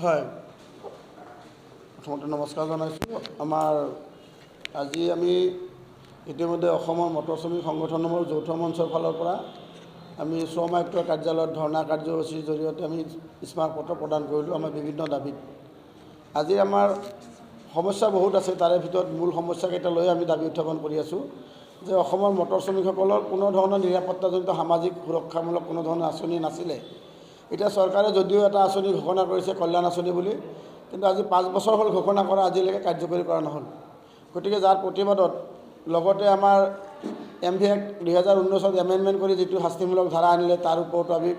হয়, প্ৰথমতে নমস্কাৰ জনাইছোঁ। আমাৰ আজি আমি ইতিমধ্যে অসমৰ মটৰ শ্ৰমিক সংগঠনসমূহৰ যৌথ মঞ্চৰ ফালৰ পৰা আমি শ্ৰম আয়ুক্তৰ কাৰ্যালয়ত ধৰ্ণা কাৰ্যসূচীৰ জৰিয়তে আমি স্মাৰকপত্ৰ প্ৰদান কৰিলোঁ আমাৰ বিভিন্ন দাবীত। আজি আমাৰ সমস্যা বহুত আছে, তাৰে ভিতৰত মূল সমস্যাকেইটা লৈ আমি দাবী উত্থাপন কৰি আছোঁ যে অসমৰ মটৰ শ্ৰমিকসকলৰ কোনো ধৰণৰ নিৰাপত্তাজনিত সামাজিক সুৰক্ষামূলক কোনো ধৰণৰ আঁচনি নাছিলে। এতিয়া চৰকাৰে যদিও এটা আঁচনি ঘোষণা কৰিছে কল্যাণ আঁচনি বুলি, কিন্তু আজি 5 বছৰ হ'ল ঘোষণা কৰা, আজিলৈকে কাৰ্যকৰী কৰা নহ'ল। গতিকে যাৰ প্ৰতিবাদত লগতে আমাৰ MV Act 2019 এমেণ্ডমেণ্ট কৰি যিটো শাস্তিমূলক ধাৰা আনিলে তাৰ ওপৰতো আমি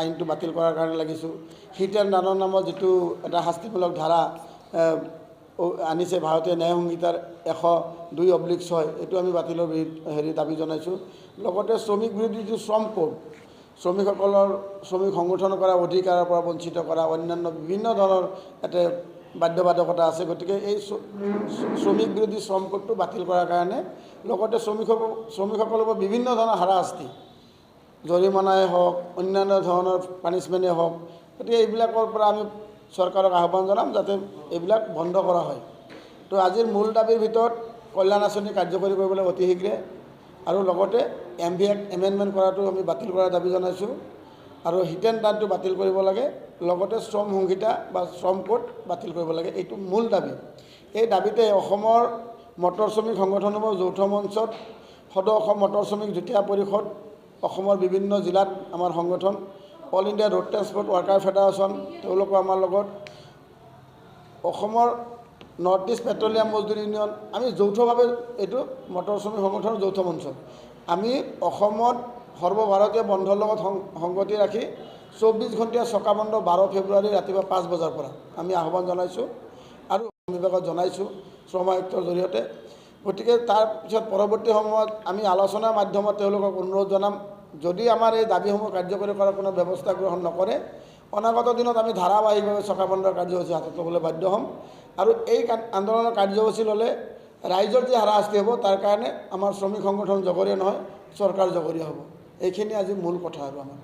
আইনটো বাতিল কৰাৰ কাৰণে লাগিছোঁ। হিট এণ্ড ৰাণৰ নামত যিটো এটা শাস্তিমূলক ধাৰা আনিছে ভাৰতীয় ন্যায় সংহিতাৰ 102/6 এইটো আমি বাতিলৰ দাবী জনাইছোঁ। লগতে শ্ৰমিক বিৰোধী যিটো শ্ৰম কোড, শ্ৰমিকসকলৰ শ্ৰমিক সংগঠন কৰা অধিকাৰৰ পৰা বঞ্চিত কৰা অন্যান্য বিভিন্ন ধৰণৰ এটা বাধ্যবাধকতা আছে। গতিকে এই শ্ৰমিক বিৰোধী শ্ৰম কোডটো বাতিল কৰাৰ কাৰণে লগতে শ্ৰমিকসকলৰ পৰা বিভিন্ন ধৰণৰ হাৰাশাস্তি, জৰিমনাই হওক অন্যান্য ধৰণৰ পানিছমেণ্টেই হওক, গতিকে এইবিলাকৰ পৰা আমি চৰকাৰক আহ্বান জনাম যাতে এইবিলাক বন্ধ কৰা হয়। তো আজিৰ মূল দাবীৰ ভিতৰত কল্যাণ আঁচনি কাৰ্যকৰী কৰিবলৈ অতি শীঘ্ৰে আৰু লগতে MV Act এমেণ্ডমেণ্ট কৰাটো আমি বাতিল কৰাৰ দাবী জনাইছোঁ আৰু হিট এণ্ড ৰাণটো বাতিল কৰিব লাগে, লগতে শ্ৰম সংহিতা বা শ্ৰম কোড বাতিল কৰিব লাগে। এইটো মূল দাবী। এই দাবীতে অসমৰ মটৰ শ্ৰমিক সংগঠনসমূহৰ যৌথ মঞ্চত সদৌ অসম মটৰ শ্ৰমিক যুটীয়া পৰিষদ, অসমৰ বিভিন্ন জিলাত আমাৰ সংগঠন, all India road transport worker federation, তেওঁলোকো আমাৰ লগত, অসমৰ নৰ্থ ইষ্ট পেট্ৰলিয়াম মজদুৰ ইউনিয়ন, আমি যৌথভাৱে এইটো মটৰ শ্ৰমিক সংগঠনৰ যৌথ মঞ্চ আমি অসমত সৰ্বভাৰতীয় বন্ধৰ লগত সংগতি ৰাখি 24 ঘণ্টীয়া চকা বন্ধ 12 ফেব্ৰুৱাৰী ৰাতিপুৱা 5 বজাৰ পৰা আমি আহ্বান জনাইছোঁ আৰু বিভাগত জনাইছোঁ শ্ৰম আয়ুক্তৰ জৰিয়তে। গতিকে তাৰপিছত পৰৱৰ্তী সময়ত আমি আলোচনাৰ মাধ্যমত তেওঁলোকক অনুৰোধ জনাম, যদি আমাৰ এই দাবীসমূহ কাৰ্যকৰী কৰাৰ কোনো ব্যৱস্থা গ্ৰহণ নকৰে অনাগত দিনত আমি ধাৰাবাহিকভাৱে চকা বন্ধৰ কাৰ্যসূচী হাতত ল'বলৈ বাধ্য হ'ম। আৰু এই আন্দোলনৰ কাৰ্যসূচী ল'লে ৰাইজৰ যি হাৰাশাস্তি হ'ব তাৰ কাৰণে আমাৰ শ্ৰমিক সংগঠন জগৰীয়া নহয়, চৰকাৰ জগৰীয়া হ'ব। এইখিনি আজি মূল কথা আৰু আমাৰ